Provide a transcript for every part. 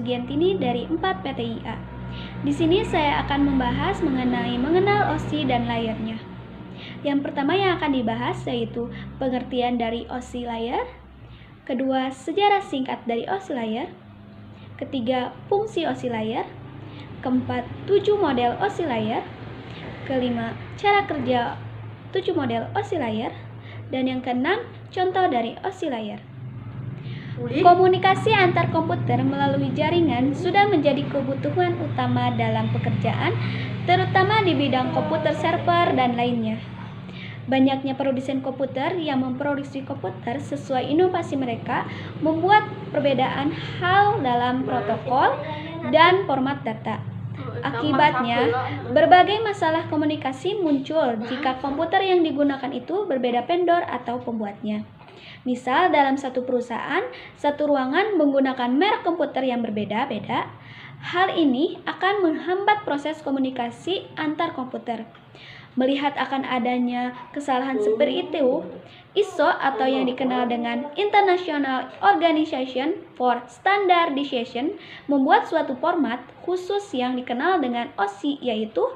Sugiantini dari 4 PTIA. Di sini saya akan membahas mengenal OSI dan layernya. Yang pertama yang akan dibahas yaitu pengertian dari OSI layer, kedua sejarah singkat dari OSI layer, ketiga fungsi OSI layer, keempat 7 model OSI layer, kelima cara kerja 7 model OSI layer, dan yang keenam contoh dari OSI layer. Komunikasi antar komputer melalui jaringan sudah menjadi kebutuhan utama dalam pekerjaan, terutama di bidang komputer server dan lainnya. Banyaknya produsen komputer yang memproduksi komputer sesuai inovasi mereka membuat perbedaan hal dalam protokol dan format data. Akibatnya, berbagai masalah komunikasi muncul jika komputer yang digunakan itu berbeda vendor atau pembuatnya. Misal dalam satu perusahaan, satu ruangan menggunakan merek komputer yang berbeda-beda. Hal ini akan menghambat proses komunikasi antar komputer. Melihat akan adanya kesalahan seperti itu, ISO atau yang dikenal dengan International Organization for Standardization membuat suatu format khusus yang dikenal dengan OSI, yaitu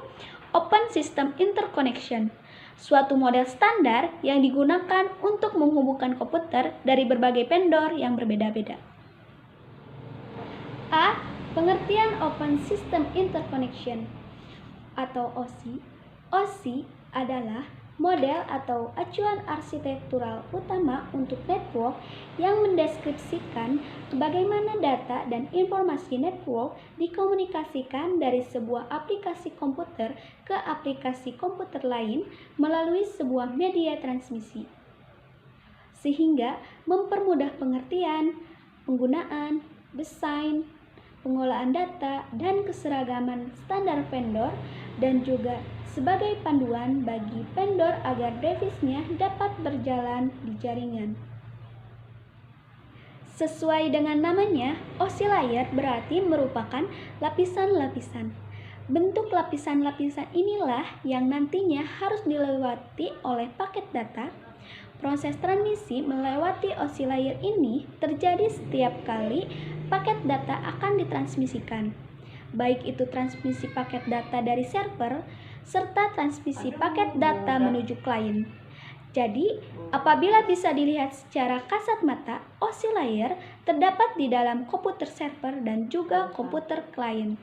Open System Interconnection, suatu model standar yang digunakan untuk menghubungkan komputer dari berbagai vendor yang berbeda-beda. A. Pengertian Open System Interconnection atau OSI. OSI adalah model atau acuan arsitektural utama untuk network yang mendeskripsikan bagaimana data dan informasi network dikomunikasikan dari sebuah aplikasi komputer ke aplikasi komputer lain melalui sebuah media transmisi, sehingga mempermudah pengertian, penggunaan, desain, pengolahan data, dan keseragaman standar vendor, dan juga sebagai panduan bagi vendor agar device-nya dapat berjalan di jaringan. Sesuai dengan namanya, OSI layer berarti merupakan lapisan-lapisan. Bentuk lapisan-lapisan inilah yang nantinya harus dilewati oleh paket data. Proses transmisi melewati OSI layer ini terjadi setiap kali paket data akan ditransmisikan, baik itu transmisi paket data dari server serta transmisi paket data menuju klien. Jadi, apabila bisa dilihat secara kasat mata, OSI layer terdapat di dalam komputer server dan juga komputer klien.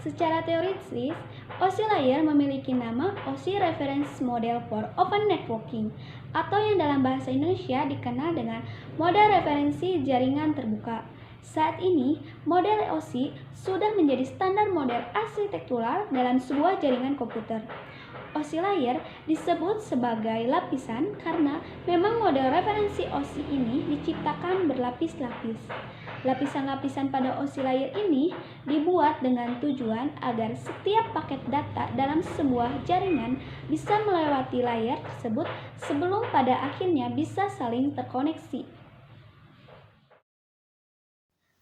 Secara teoritis, OSI layer memiliki nama OSI Reference Model for Open Networking, atau yang dalam bahasa Indonesia dikenal dengan model referensi jaringan terbuka. Saat ini, model OSI sudah menjadi standar model arsitektural dalam sebuah jaringan komputer. OSI layer disebut sebagai lapisan karena memang model referensi OSI ini diciptakan berlapis-lapis. Lapisan-lapisan pada OSI layer ini dibuat dengan tujuan agar setiap paket data dalam sebuah jaringan bisa melewati layar tersebut sebelum pada akhirnya bisa saling terkoneksi.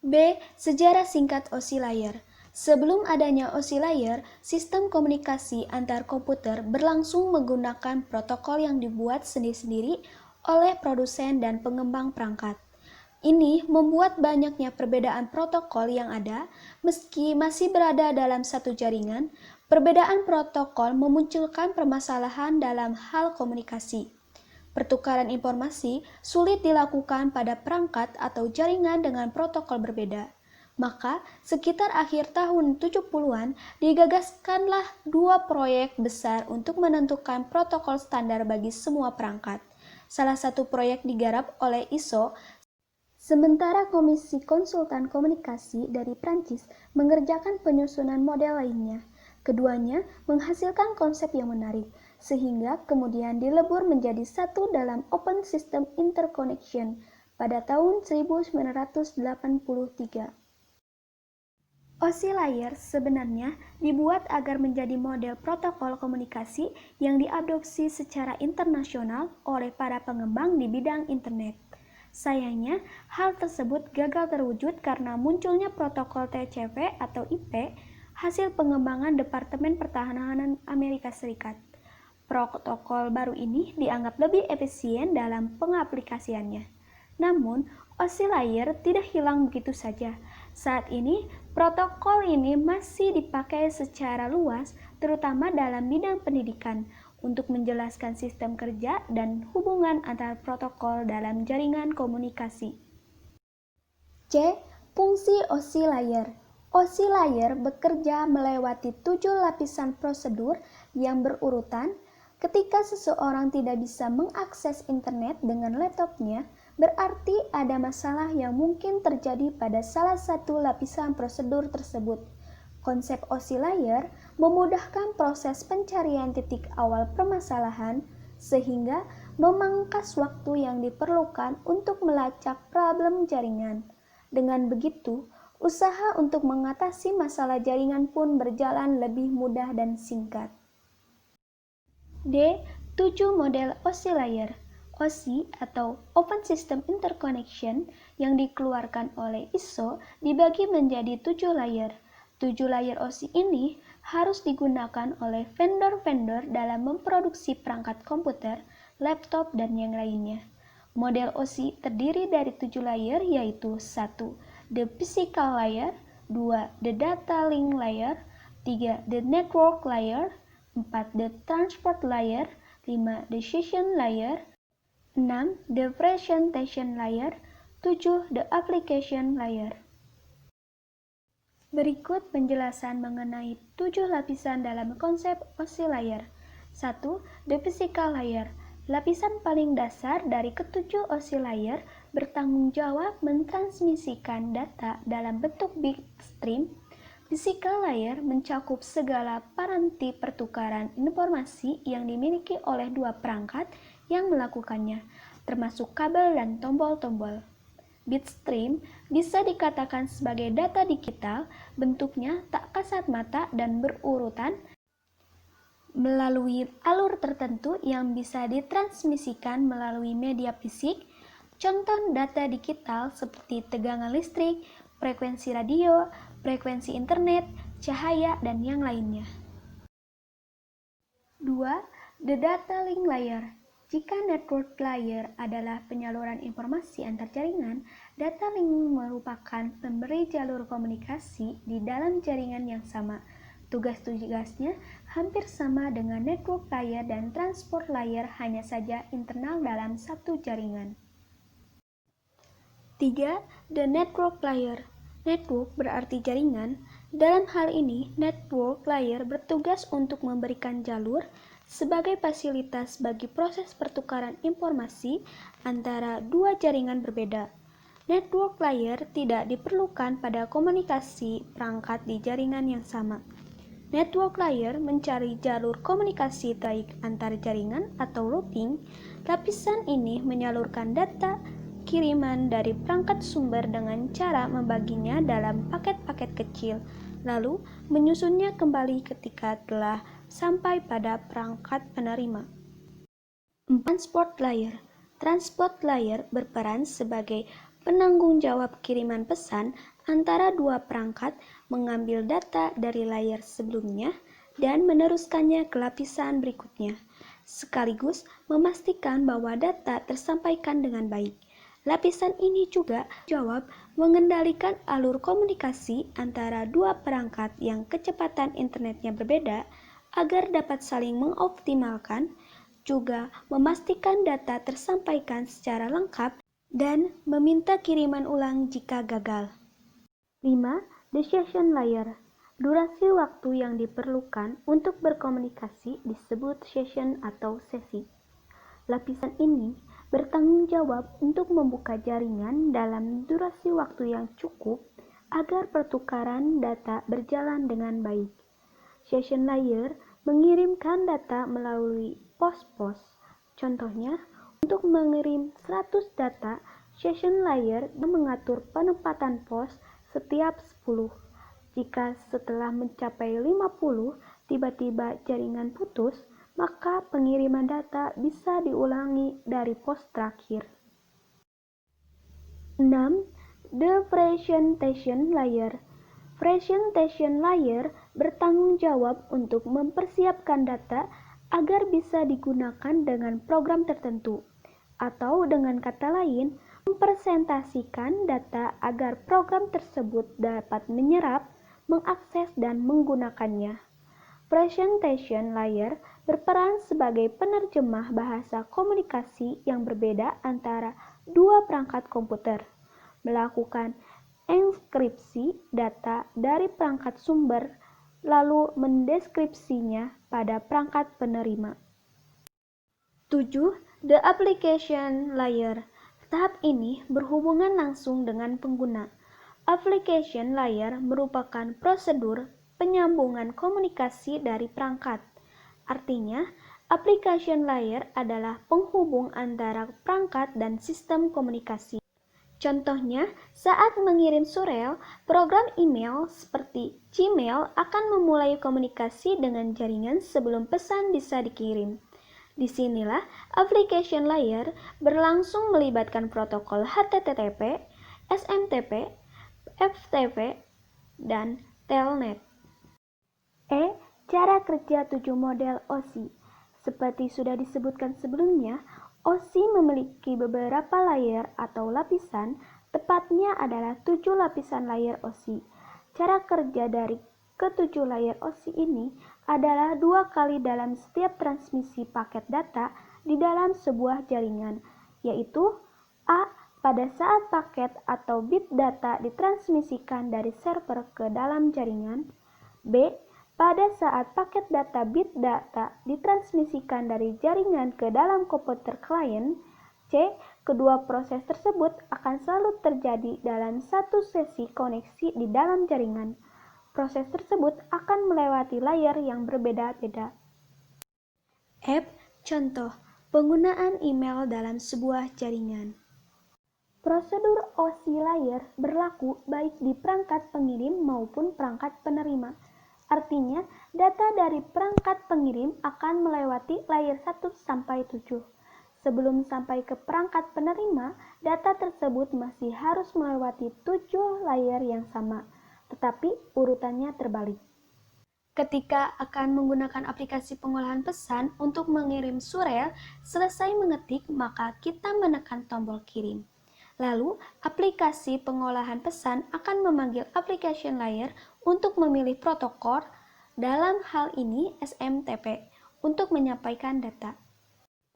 B. Sejarah singkat OSI layer. Sebelum adanya OSI layer, sistem komunikasi antar komputer berlangsung menggunakan protokol yang dibuat sendiri-sendiri oleh produsen dan pengembang perangkat. Ini membuat banyaknya perbedaan protokol yang ada, meski masih berada dalam satu jaringan. Perbedaan protokol memunculkan permasalahan dalam hal komunikasi. Pertukaran informasi sulit dilakukan pada perangkat atau jaringan dengan protokol berbeda. Maka, sekitar akhir tahun 70-an, digagaskanlah dua proyek besar untuk menentukan protokol standar bagi semua perangkat. Salah satu proyek digarap oleh ISO, sementara Komisi Konsultan Komunikasi dari Prancis mengerjakan penyusunan model lainnya. Keduanya menghasilkan konsep yang menarik, sehingga kemudian dilebur menjadi satu dalam Open System Interconnection pada tahun 1983. OSI layer sebenarnya dibuat agar menjadi model protokol komunikasi yang diadopsi secara internasional oleh para pengembang di bidang internet. Sayangnya, hal tersebut gagal terwujud karena munculnya protokol TCP atau IP, hasil pengembangan Departemen Pertahanan Amerika Serikat. Protokol baru ini dianggap lebih efisien dalam pengaplikasiannya. Namun, OSI layer tidak hilang begitu saja. Saat ini, protokol ini masih dipakai secara luas, terutama dalam bidang pendidikan, untuk menjelaskan sistem kerja dan hubungan antar protokol dalam jaringan komunikasi. C. Fungsi OSI layer. OSI layer bekerja melewati 7 lapisan prosedur yang berurutan. Ketika seseorang tidak bisa mengakses internet dengan laptopnya, berarti ada masalah yang mungkin terjadi pada salah satu lapisan prosedur tersebut. Konsep OSI layer memudahkan proses pencarian titik awal permasalahan, sehingga memangkas waktu yang diperlukan untuk melacak problem jaringan. Dengan begitu, usaha untuk mengatasi masalah jaringan pun berjalan lebih mudah dan singkat. D. 7 model OSI layer. OSI atau Open System Interconnection yang dikeluarkan oleh ISO dibagi menjadi 7 layer. 7 layer OSI ini harus digunakan oleh vendor-vendor dalam memproduksi perangkat komputer, laptop, dan yang lainnya. Model OSI terdiri dari 7 layer yaitu 1. The Physical Layer, 2. The Data Link Layer, 3. The Network Layer, 4. The Transport Layer, 5. The Session Layer, 6. The Presentation Layer, 7. The Application Layer. Berikut penjelasan mengenai 7 lapisan dalam konsep OSI layer. 1. The Physical Layer. Lapisan paling dasar dari ketujuh OSI layer bertanggung jawab mentransmisikan data dalam bentuk bitstream. Physical layer mencakup segala paranti pertukaran informasi yang dimiliki oleh dua perangkat yang melakukannya, termasuk kabel dan tombol-tombol. Bitstream bisa dikatakan sebagai data digital, bentuknya tak kasat mata dan berurutan melalui alur tertentu yang bisa ditransmisikan melalui media fisik. Contoh data digital seperti tegangan listrik, frekuensi radio, frekuensi internet, cahaya, dan yang lainnya. 2. The Data Link Layer. Jika network layer adalah penyaluran informasi antar jaringan, data link merupakan pemberi jalur komunikasi di dalam jaringan yang sama. Tugas-tugasnya hampir sama dengan network layer dan transport layer, hanya saja internal dalam satu jaringan. 3. The Network Layer. Network berarti jaringan. Dalam hal ini, network layer bertugas untuk memberikan jalur sebagai fasilitas bagi proses pertukaran informasi antara dua jaringan berbeda. Network layer tidak diperlukan pada komunikasi perangkat di jaringan yang sama. Network layer mencari jalur komunikasi baik antar jaringan atau routing. Lapisan ini menyalurkan data kiriman dari perangkat sumber dengan cara membaginya dalam paket-paket kecil, lalu menyusunnya kembali ketika telah sampai pada perangkat penerima. 4. Transport layer. Transport layer berperan sebagai penanggung jawab kiriman pesan antara dua perangkat, mengambil data dari layer sebelumnya dan meneruskannya ke lapisan berikutnya, sekaligus memastikan bahwa data tersampaikan dengan baik. Lapisan ini juga jawab mengendalikan alur komunikasi antara dua perangkat yang kecepatan internetnya berbeda agar dapat saling mengoptimalkan, juga memastikan data tersampaikan secara lengkap dan meminta kiriman ulang jika gagal. 5. The Session Layer. Durasi waktu yang diperlukan untuk berkomunikasi disebut session atau sesi. Lapisan ini bertanggung jawab untuk membuka jaringan dalam durasi waktu yang cukup agar pertukaran data berjalan dengan baik. Session layer mengirimkan data melalui pos-pos. Contohnya, untuk mengirim 100 data, session layer mengatur penempatan pos setiap 10. Jika setelah mencapai 50 tiba-tiba jaringan putus, maka pengiriman data bisa diulangi dari pos terakhir. 6. The Presentation Layer. Presentation Layer bertanggung jawab untuk mempersiapkan data agar bisa digunakan dengan program tertentu. Atau dengan kata lain, Mempresentasikan data agar program tersebut dapat menyerap, mengakses, dan menggunakannya. Presentation layer berperan sebagai penerjemah bahasa komunikasi yang berbeda antara dua perangkat komputer, melakukan enkripsi data dari perangkat sumber, lalu mendeskripsinya pada perangkat penerima. 7. The application layer. Tahap ini berhubungan langsung dengan pengguna. Application layer merupakan prosedur penyambungan komunikasi dari perangkat. Artinya, application layer adalah penghubung antara perangkat dan sistem komunikasi. Contohnya, saat mengirim surel, program email seperti Gmail akan memulai komunikasi dengan jaringan sebelum pesan bisa dikirim. Disinilah application layer berlangsung melibatkan protokol HTTP, SMTP, FTP, dan Telnet. Cara kerja 7 model OSI. Seperti sudah disebutkan sebelumnya, OSI memiliki beberapa layer atau lapisan, tepatnya adalah 7 lapisan layer OSI. Cara kerja dari ketujuh layer OSI ini adalah 2 kali dalam setiap transmisi paket data di dalam sebuah jaringan, yaitu A. Pada saat paket atau bit data ditransmisikan dari server ke dalam jaringan. B. Pada saat paket data bit data ditransmisikan dari jaringan ke dalam komputer klien. C. Kedua proses tersebut akan selalu terjadi dalam satu sesi koneksi di dalam jaringan. Proses tersebut akan melewati layer yang berbeda-beda. F. Contoh, penggunaan email dalam sebuah jaringan. Prosedur OSI layer berlaku baik di perangkat pengirim maupun perangkat penerima. Artinya, data dari perangkat pengirim akan melewati layer 1-7. Sebelum sampai ke perangkat penerima, data tersebut masih harus melewati 7 layer yang sama, tetapi urutannya terbalik. Ketika akan menggunakan aplikasi pengolahan pesan untuk mengirim surel, selesai mengetik maka kita menekan tombol kirim. Lalu, aplikasi pengolahan pesan akan memanggil application layer untuk memilih protokol, dalam hal ini SMTP, untuk menyampaikan data.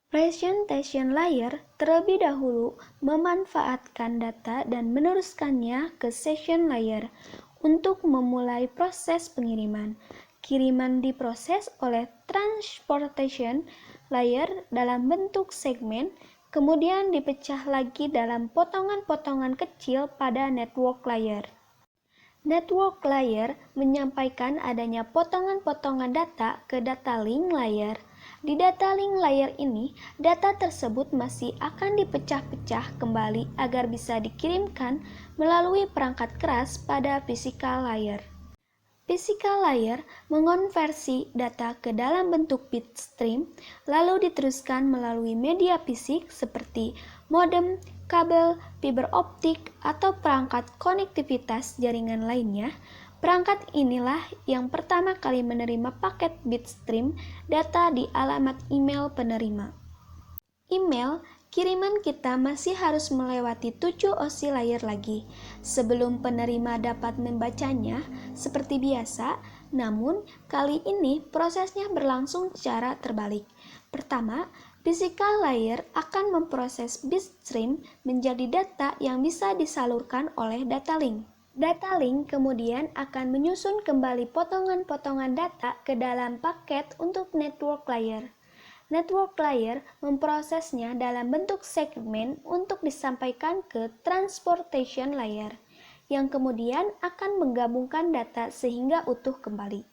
Presentation layer terlebih dahulu memanfaatkan data dan meneruskannya ke session layer untuk memulai proses pengiriman. Kiriman diproses oleh transportation layer dalam bentuk segmen, kemudian dipecah lagi dalam potongan-potongan kecil pada network layer. Network layer menyampaikan adanya potongan-potongan data ke data link layer. Di data link layer ini, data tersebut masih akan dipecah-pecah kembali agar bisa dikirimkan melalui perangkat keras pada physical layer. Physical layer mengonversi data ke dalam bentuk bit stream, lalu diteruskan melalui media fisik seperti modem, kabel, fiber optik, atau perangkat konektivitas jaringan lainnya. Perangkat inilah yang pertama kali menerima paket bit stream data di alamat email penerima. Email kiriman kita masih harus melewati 7 OSI layer lagi sebelum penerima dapat membacanya seperti biasa, namun kali ini prosesnya berlangsung secara terbalik. Pertama, physical layer akan memproses bitstream menjadi data yang bisa disalurkan oleh data link. Data link kemudian akan menyusun kembali potongan-potongan data ke dalam paket untuk network layer. Network layer memprosesnya dalam bentuk segmen untuk disampaikan ke transportation layer, yang kemudian akan menggabungkan data sehingga utuh kembali.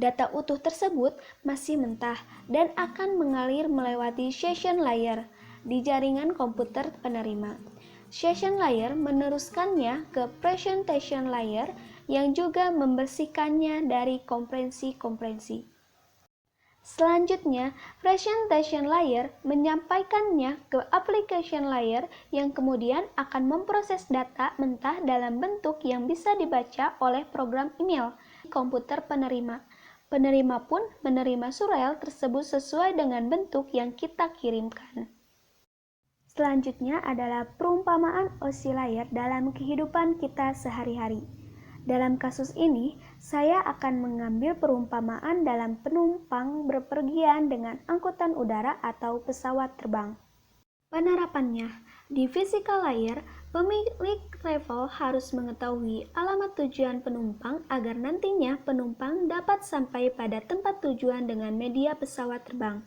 Data utuh tersebut masih mentah dan akan mengalir melewati session layer di jaringan komputer penerima. Session layer meneruskannya ke presentation layer yang juga membersihkannya dari kompresi-kompresi. Selanjutnya, presentation layer menyampaikannya ke application layer yang kemudian akan memproses data mentah dalam bentuk yang bisa dibaca oleh program email di komputer penerima. Penerima pun menerima surel tersebut sesuai dengan bentuk yang kita kirimkan. Selanjutnya adalah perumpamaan occupier dalam kehidupan kita sehari-hari. Dalam kasus ini, saya akan mengambil perumpamaan dalam penumpang berpergian dengan angkutan udara atau pesawat terbang. Penerapannya, di physical layer, pemilik travel harus mengetahui alamat tujuan penumpang agar nantinya penumpang dapat sampai pada tempat tujuan dengan media pesawat terbang.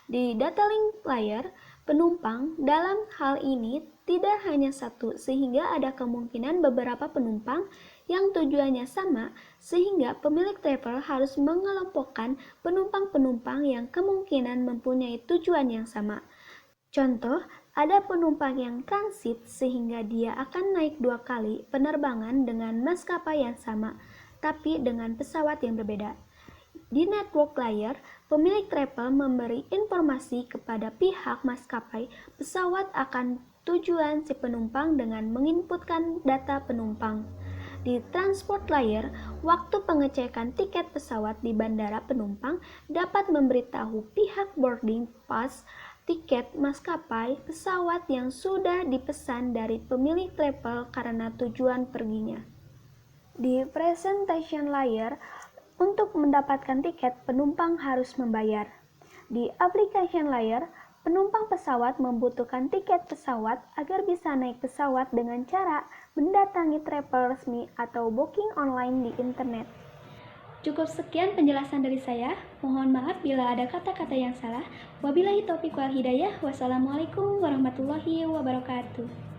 Di data link layer, penumpang dalam hal ini tidak hanya satu sehingga ada kemungkinan beberapa penumpang yang tujuannya sama sehingga pemilik travel harus mengelompokkan penumpang-penumpang yang kemungkinan mempunyai tujuan yang sama. Contoh, ada penumpang yang transit sehingga dia akan naik 2 kali penerbangan dengan maskapai yang sama, tapi dengan pesawat yang berbeda. Di network layer, pemilik travel memberi informasi kepada pihak maskapai pesawat akan tujuan si penumpang dengan menginputkan data penumpang. Di transport layer, waktu pengecekan tiket pesawat di bandara penumpang dapat memberitahu pihak boarding pass tiket maskapai pesawat yang sudah dipesan dari pemilik travel karena tujuan perginya. Di presentation layer, untuk mendapatkan tiket, penumpang harus membayar. Di application layer, penumpang pesawat membutuhkan tiket pesawat agar bisa naik pesawat dengan cara mendatangi travel resmi atau booking online di internet. Cukup sekian penjelasan dari saya. Mohon maaf bila ada kata-kata yang salah. Wabillahi taufiq wal hidayah. Wassalamualaikum warahmatullahi wabarakatuh.